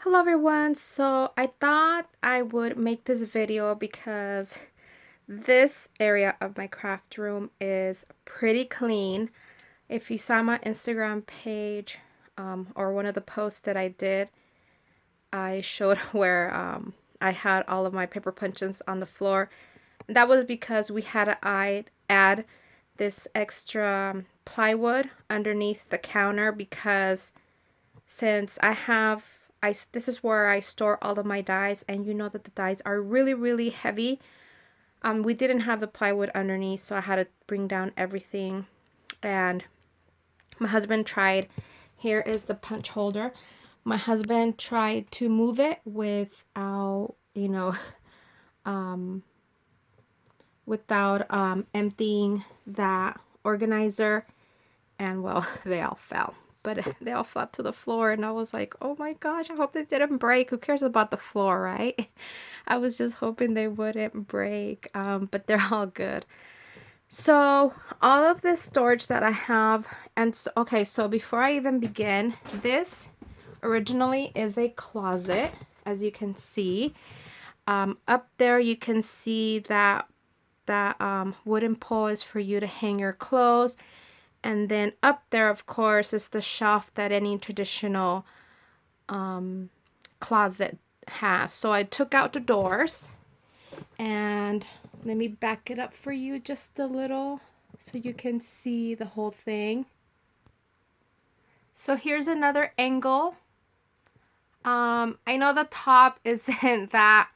Hello everyone, so I thought I would make this video because this area of my craft room is pretty clean. If you saw my Instagram page or one of the posts that I did, I showed where I had all of my paper punches on the floor. That was because we had to add this extra plywood underneath the counter because since this is where I store all of my dies, and you know that the dies are really heavy. We didn't have the plywood underneath, so I had to bring down everything. And my husband tried, here is the punch holder. My husband tried to move it without, without emptying that organizer, and well, they all fell. But they all fell to the floor, and I was like, oh my gosh, I hope they didn't break. Who cares about the floor, right? I was just hoping they wouldn't break, but they're all good. So all of this storage that I have, and so, okay, so before I even begin, this originally is a closet, as you can see. Up there you can see that wooden pole is for you to hang your clothes. And then up there, of course, is the shelf that any traditional closet has. So I took out the doors, and let me back it up for you just a little so you can see the whole thing. So here's another angle. I know the top isn't that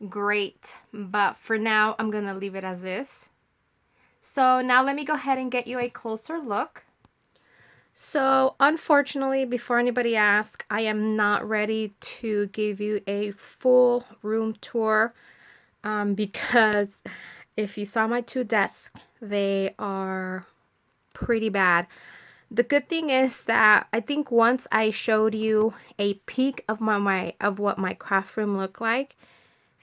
great, but for now I'm gonna leave it as is. So now let me go ahead and get you a closer look. So unfortunately, before anybody asks, I am not ready to give you a full room tour because if you saw my two desks, they are pretty bad. The good thing is that I think once I showed you a peek of of what my craft room looked like,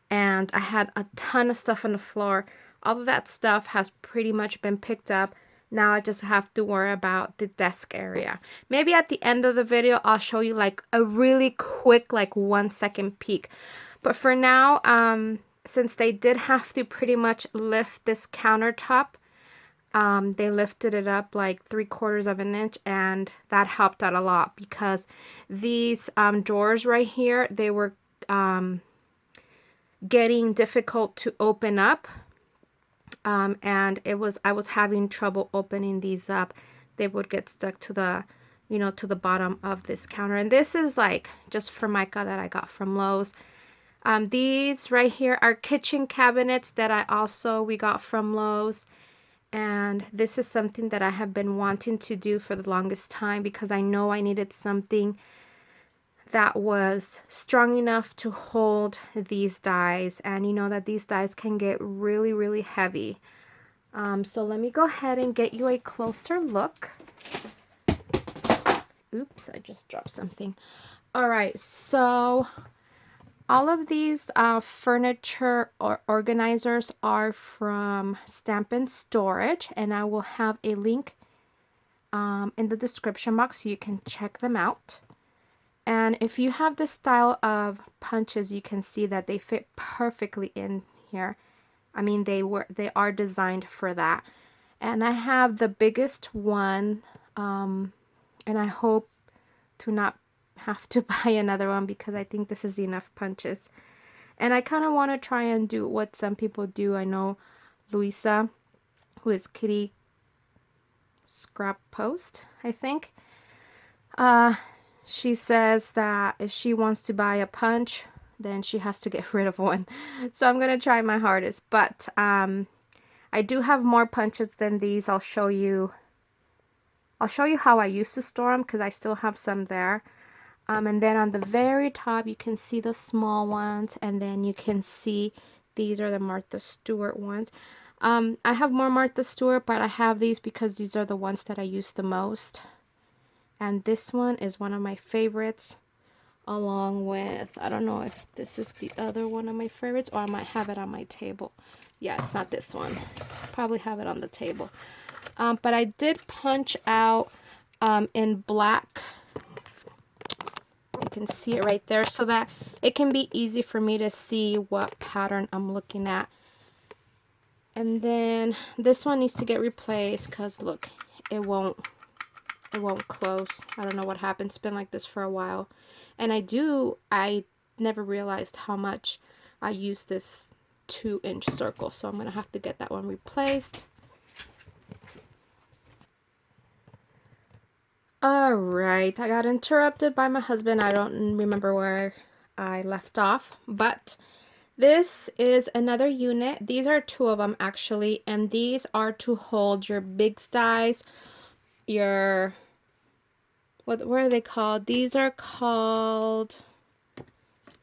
and I had a ton of stuff on the floor. All of that stuff has pretty much been picked up. Now I just have to worry about the desk area. Maybe at the end of the video, I'll show you like a really quick, like 1 second peek. But for now, since they did have to pretty much lift this countertop, they lifted it up like 3/4 of an inch, and that helped out a lot because these drawers right here, they were getting difficult to open up, and I was having trouble opening these up. They would get stuck to the to the bottom of this counter. And this is like just Formica that I got from Lowe's. These right here are kitchen cabinets that we got from Lowe's, and this is something that I have been wanting to do for the longest time because I know I needed something that was strong enough to hold these dies, and you know that these dies can get really heavy. So let me go ahead and get you a closer look. Oops, I just dropped something. All right, so all of these furniture or organizers are from Stamp and Storage, and I will have a link in the description box so you can check them out. And if you have this style of punches, you can see that they fit perfectly in here. I mean, they are designed for that. And I have the biggest one, and I hope to not have to buy another one because I think this is enough punches. And I kind of want to try and do what some people do. I know Luisa, who is Kitty Scrap Post, I think. She says that if she wants to buy a punch, then she has to get rid of one. So I'm going to try my hardest. But I do have more punches than these. I'll show you how I used to store them because I still have some there. And then on the very top, you can see the small ones. And then you can see these are the Martha Stewart ones. I have more Martha Stewart, but I have these because these are the ones that I use the most. And this one is one of my favorites, along with, I don't know if this is the other one of my favorites, or I might have it on my table. Yeah, it's not this one. Probably have it on the table. But I did punch out in black. can see it right there so that it can be easy for me to see what pattern I'm looking at. And then this one needs to get replaced because look, it won't close. I don't know what happened. It's been like this for a while. And I never realized how much I use this 2-inch circle, so I'm gonna have to get that one replaced. Alright, I got interrupted by my husband. I don't remember where I left off, but this is another unit. These are 2 of them actually, and these are to hold your big dies, your, what are they called? These are called,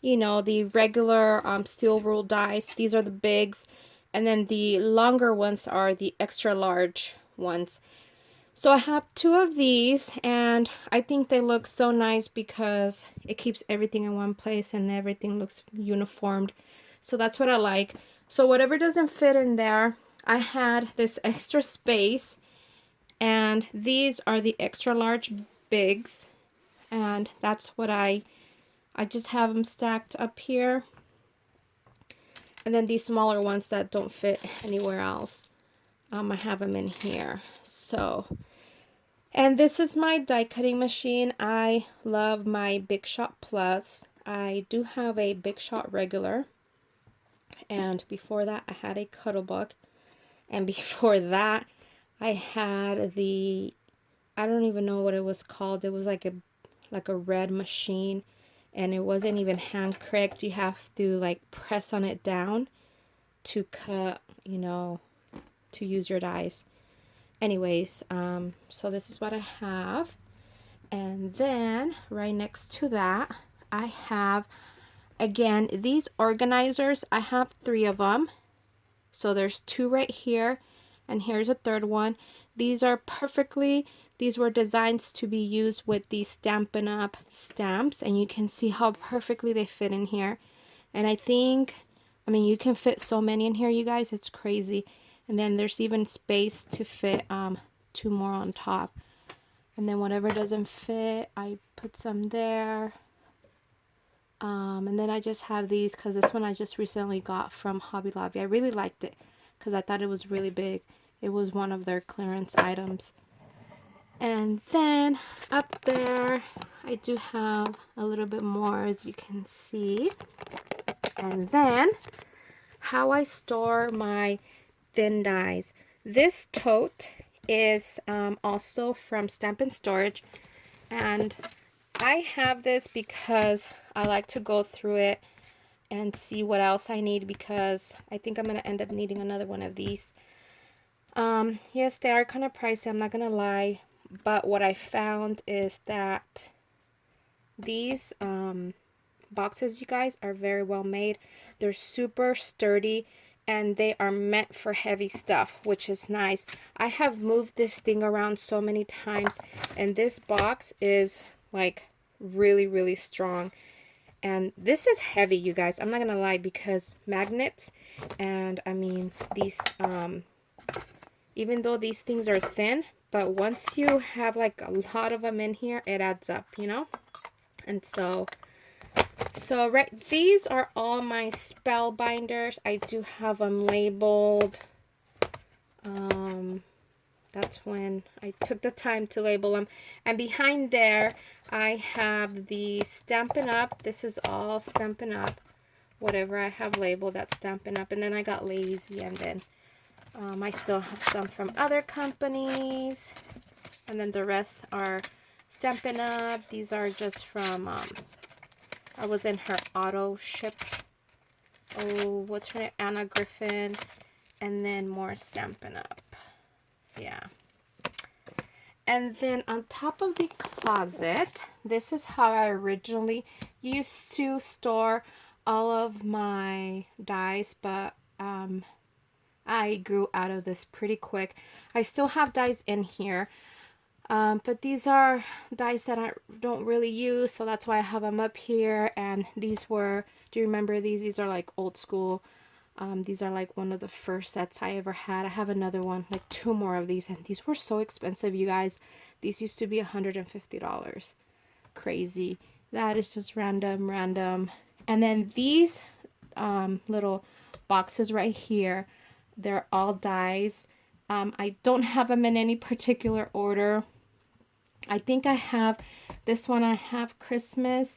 you know, the regular steel rule dies. These are the bigs, and then the longer ones are the extra large ones. So I have 2 of these, and I think they look so nice because it keeps everything in one place and everything looks uniformed. So that's what I like. So whatever doesn't fit in there, I had this extra space, and these are the extra large bigs, and that's what I just have them stacked up here. And then these smaller ones that don't fit anywhere else, I have them in here. So, and this is my die cutting machine. I love my Big Shot Plus. I do have a Big Shot regular, and before that I had a Cuttlebook, and before that I had the, I don't even know what it was called. It was like a red machine, and it wasn't even hand cranked. You have to like press on it down to cut, you know, to use your dies. Anyways, so this is what I have. And then right next to that, I have, again, these organizers. I have 3 of them. So there's 2 right here, and here's a 3rd one. These are perfectly, these were designed to be used with these Stampin' Up! Stamps, and you can see how perfectly they fit in here. And I think, I mean, you can fit so many in here, you guys, it's crazy. And then there's even space to fit 2 more on top. And then whatever doesn't fit, I put some there. And then I just have these because this one I just recently got from Hobby Lobby. I really liked it because I thought it was really big. It was one of their clearance items. And then up there, I do have a little bit more, as you can see. And then how I store my thin dies. This tote is also from Stampin' Storage, and I have this because I like to go through it and see what else I need, because I think I'm going to end up needing another one of these. Yes, they are kind of pricey, I'm not going to lie, but what I found is that these boxes, you guys, are very well made. They're super sturdy, and they are meant for heavy stuff, which is nice. I have moved this thing around so many times, and this box is like really, really strong. And this is heavy, you guys, I'm not gonna lie, because magnets, and I mean these, even though these things are thin, but once you have like a lot of them in here, it adds up, you know. And so right, these are all my spellbinders. I do have them labeled. That's when I took the time to label them. And behind there, I have the Stampin' Up. This is all Stampin' Up. Whatever I have labeled, that's Stampin' Up. And then I got lazy, and then I still have some from other companies. And then the rest are Stampin' Up. These are just from, I was in her auto ship. Oh, what's her name? Anna Griffin. And then more Stampin' Up. Yeah. And then on top of the closet, this is how I originally used to store all of my dies, but I grew out of this pretty quick. I still have dies in here, but these are dies that I don't really use, so that's why I have them up here. And these were, do you remember these? These are like old school. These are like one of the first sets I ever had. I have another one, like 2 more of these, and these were so expensive, you guys. These used to be $150. Crazy. That is just random. And then these little boxes right here, they're all dies. I don't have them in any particular order. I think I have this one, I have Christmas.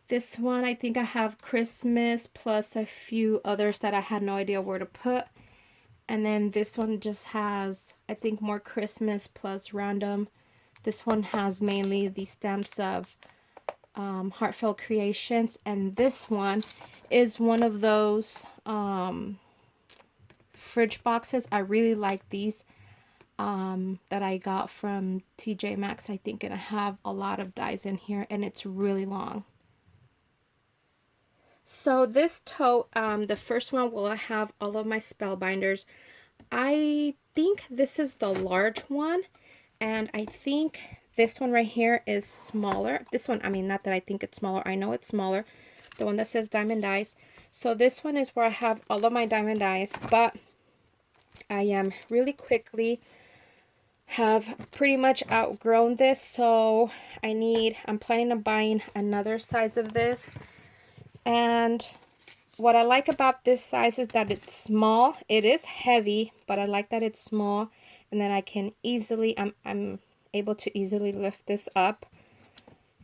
This one, I think I have Christmas plus a few others that I had no idea where to put. And then this one just has, I think, more Christmas plus random. This one has mainly the stamps of Heartfelt Creations. And this one is one of those fridge boxes. I really like these that I got from TJ Maxx, I think, and I have a lot of dies in here, and it's really long. So this tote, the first one will have all of my spellbinders. I think this is the large one, and I think this one right here is smaller. This one, I mean, not that I think it's smaller, I know it's smaller. The one that says Diamond Dies. So this one is where I have all of my diamond dies, but I am really quickly have pretty much outgrown this, so I'm planning on buying another size of this. And what I like about this size is that it's small. It is heavy, but I like that it's small, and then I can easily, I'm able to easily lift this up.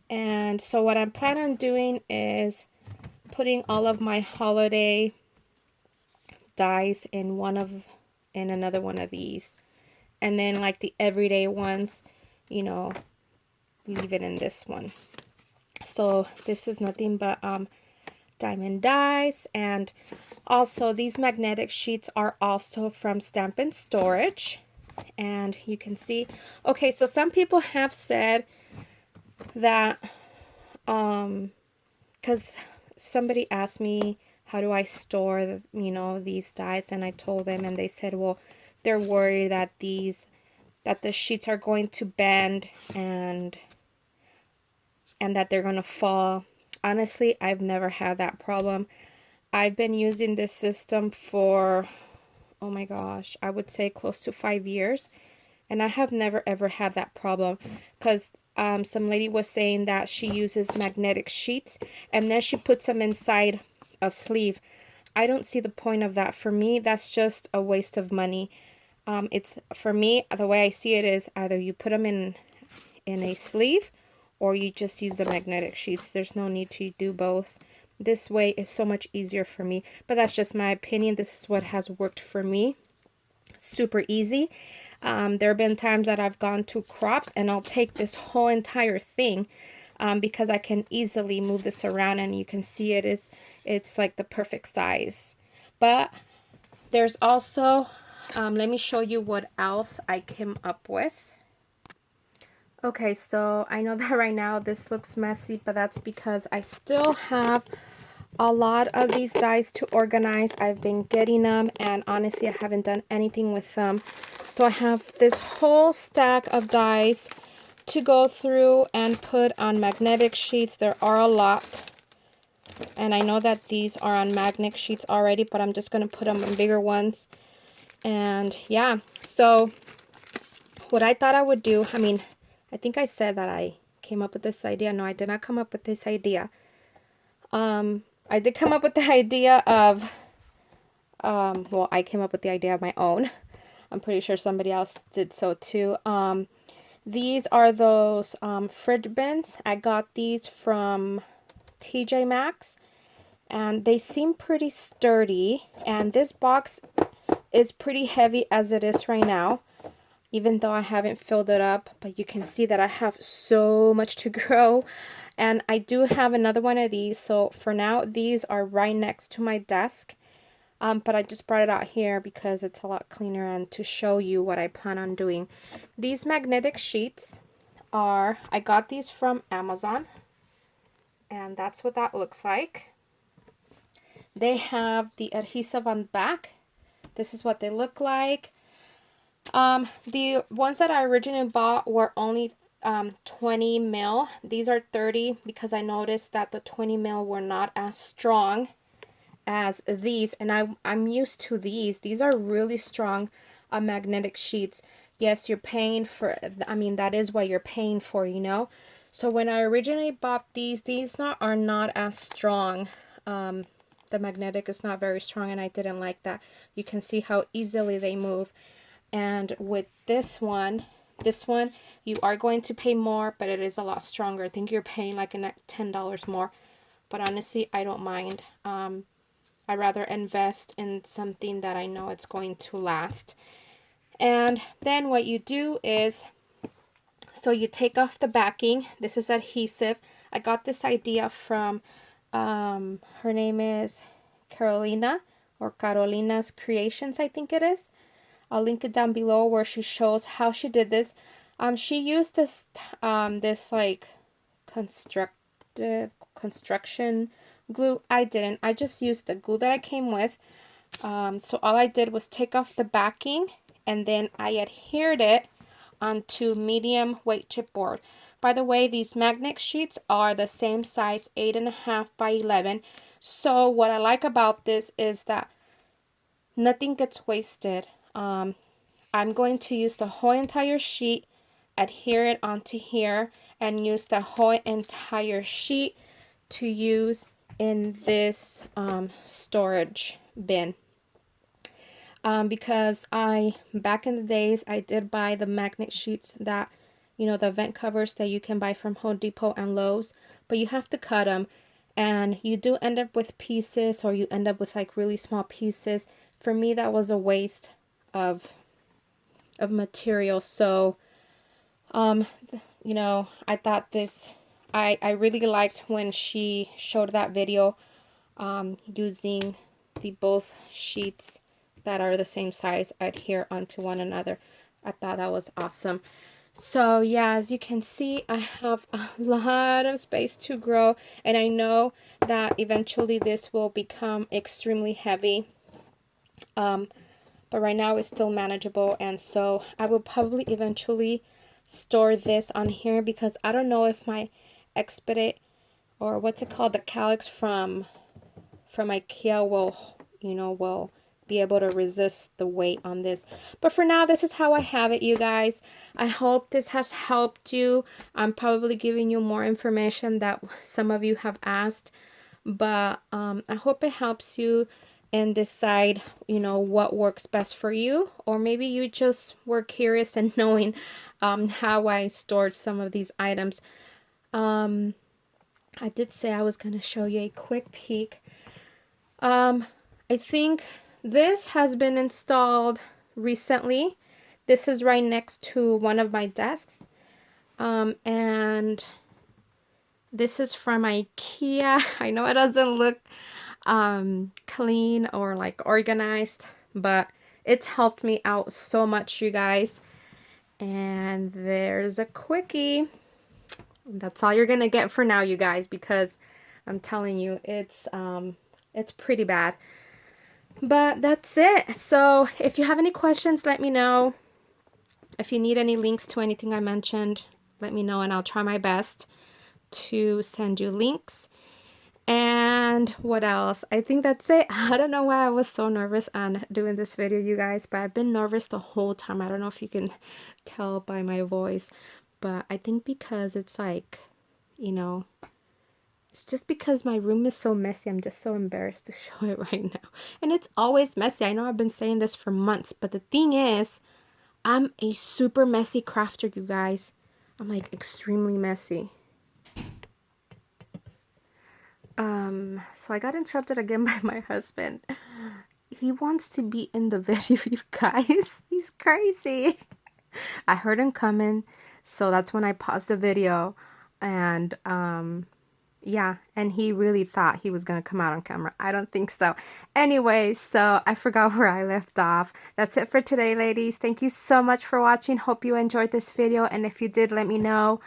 And so what I'm planning on doing is putting all of my holiday dies in another one of these. And then like the everyday ones, you know, leave it in this one. So this is nothing but diamond dies. And also these magnetic sheets are also from Stamp and Storage. And you can see, okay, so some people have said that, because somebody asked me, how do I store, these dies? And I told them, and they said, well, they're worried that the sheets are going to bend and that they're going to fall. Honestly, I've never had that problem. I've been using this system for, oh my gosh, I would say close to 5 years. And I have never ever had that problem, because some lady was saying that she uses magnetic sheets and then she puts them inside a sleeve. I don't see the point of that. For me, that's just a waste of money. It's, for me, the way I see it is either you put them in a sleeve or you just use the magnetic sheets. There's no need to do both. This way is so much easier for me, but that's just my opinion. This is what has worked for me. Super easy. There have been times that I've gone to crops and I'll take this whole entire thing because I can easily move this around, and you can see it's like the perfect size. But there's also, let me show you what else I came up with. Okay, so I know that right now this looks messy, but that's because I still have a lot of these dies to organize. I've been getting them, and honestly, I haven't done anything with them. So I have this whole stack of dies to go through and put on magnetic sheets. There are a lot. And I know that these are on magnet sheets already, but I'm just going to put them on bigger ones. And yeah, so what I thought I would do, I mean, I think I said that I came up with this idea. No, I did not come up with this idea. I did come up with the idea of, well, I came up with the idea of my own. I'm pretty sure somebody else did so too. These are those fridge bins. I got these from TJ Maxx, and they seem pretty sturdy. And this box is pretty heavy as it is right now, even though I haven't filled it up. But you can see that I have so much to grow. And I do have another one of these. So for now, these are right next to my desk. But I just brought it out here because it's a lot cleaner and to show you what I plan on doing. These magnetic sheets are, I got these from Amazon. And that's what that looks like. They have the adhesive on the back. This is what they look like. The ones that I originally bought were only 20 mil. These are 30 because I noticed that the 20 mil were not as strong as these, and I'm used to these. These are really strong magnetic sheets. Yes, you're paying for, I mean, that is what you're paying for, you know. So when I originally bought these are not as strong. The magnetic is not very strong, and I didn't like that. You can see how easily they move. And with this one, you are going to pay more, but it is a lot stronger. I think you're paying like $10 more, but honestly, I don't mind. I'd rather invest in something that I know it's going to last. And then what you do is, so you take off the backing. This is adhesive. I got this idea from, her name is Carolina, or Carolina's Creations, I think it is. I'll link it down below where she shows how she did this. She used this like construction glue. I didn't. I just used the glue that I came with. So all I did was take off the backing, and then I adhered it onto medium weight chipboard. By the way, these magnet sheets are the same size, 8.5 by 11. So what I like about this is that nothing gets wasted. I'm going to use the whole entire sheet, adhere it onto here, and use the whole entire sheet to use in this storage bin. Because back in the days, I did buy the magnet sheets that, you know, the vent covers that you can buy from Home Depot and Lowe's, but you have to cut them, and you do end up with pieces, or you end up with like really small pieces. For me, that was a waste of material. So, you know, I thought this, I really liked when she showed that video, using the both sheets that are the same size adhere onto one another. I thought that was awesome. So yeah, as you can see, I have a lot of space to grow, and I know that eventually this will become extremely heavy. But right now it's still manageable, and so I will probably eventually store this on here, because I don't know if my Expedite, or what's it called, the calyx from IKEA will, you know, will be able to resist the weight on this. But for now, this is how I have it, you guys. I hope this has helped you. I'm probably giving you more information that some of you have asked, but I hope it helps you and decide, you know, what works best for you. Or maybe you just were curious in knowing how I stored some of these items. I did say I was going to show you a quick peek. I think this has been installed recently. This is right next to one of my desks. And this is from IKEA. I know it doesn't look clean or like organized, but it's helped me out so much, you guys. And there's a quickie. That's all you're gonna get for now, you guys, because I'm telling you, it's pretty bad. But that's it. So if you have any questions, let me know. If you need any links to anything I mentioned, let me know, and I'll try my best to send you links. And what else? I think that's it. I don't know why I was so nervous on doing this video, you guys, but I've been nervous the whole time. I don't know if you can tell by my voice, but I think because it's like, you know, it's just because my room is so messy. I'm just so embarrassed to show it right now. And it's always messy. I know I've been saying this for months, but the thing is, I'm a super messy crafter, you guys. I'm like extremely messy. So I got interrupted again by my husband. He wants to be in the video, you guys. He's crazy. I heard him coming, so that's when I paused the video, and yeah, and he really thought he was gonna come out on camera. I don't think so. Anyway, so I forgot where I left off. That's it for today, ladies. Thank you so much for watching. Hope you enjoyed this video, and if you did, let me know.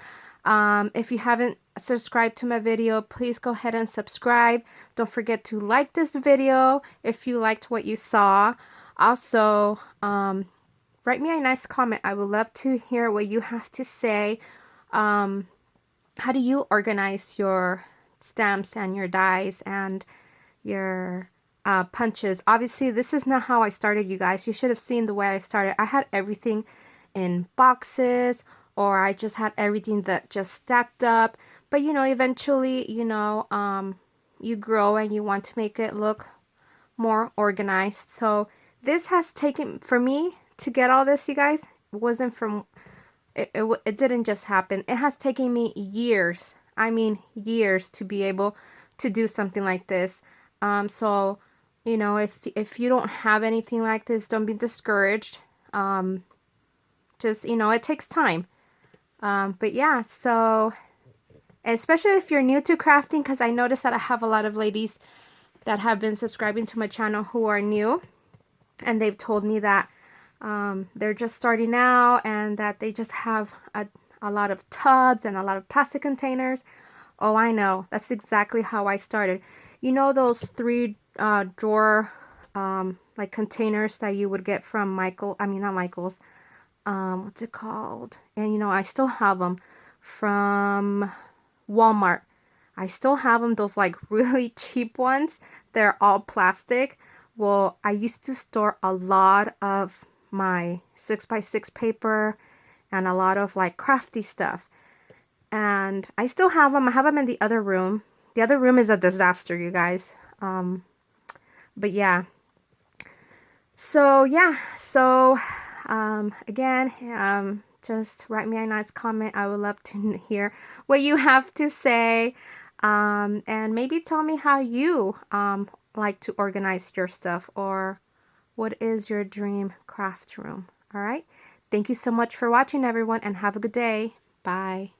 If you haven't subscribed to my video, please go ahead and subscribe. Don't forget to like this video if you liked what you saw. Also, write me a nice comment. I would love to hear what you have to say. How do you organize your stamps and your dies and your punches? Obviously, this is not how I started, you guys. You should have seen the way I started. I had everything in boxes or I just had everything that just stacked up. But you know, eventually, you know, you grow and you want to make it look more organized. So this has taken, for me to get all this, you guys, it wasn't from, it didn't just happen. It has taken me years, I mean years, to be able to do something like this. So, you know, if you don't have anything like this, don't be discouraged. Just, you know, it takes time. But yeah, so especially if you're new to crafting, because I noticed that I have a lot of ladies that have been subscribing to my channel who are new, and they've told me that they're just starting out and that they just have a lot of tubs and a lot of plastic containers. Oh, I know. That's exactly how I started. You know those 3 drawer like containers that you would get from not Michael's, what's it called? And you know, I still have them from Walmart. I still have them, those like really cheap ones. They're all plastic. Well, I used to store a lot of my 6x6 paper and a lot of like crafty stuff. And I still have them. I have them in the other room. The other room is a disaster, you guys. But yeah. So yeah. So again, just write me a nice comment. I would love to hear what you have to say. And maybe tell me how you like to organize your stuff, or what is your dream craft room. All right. Thank you so much for watching, everyone, and have a good day. Bye.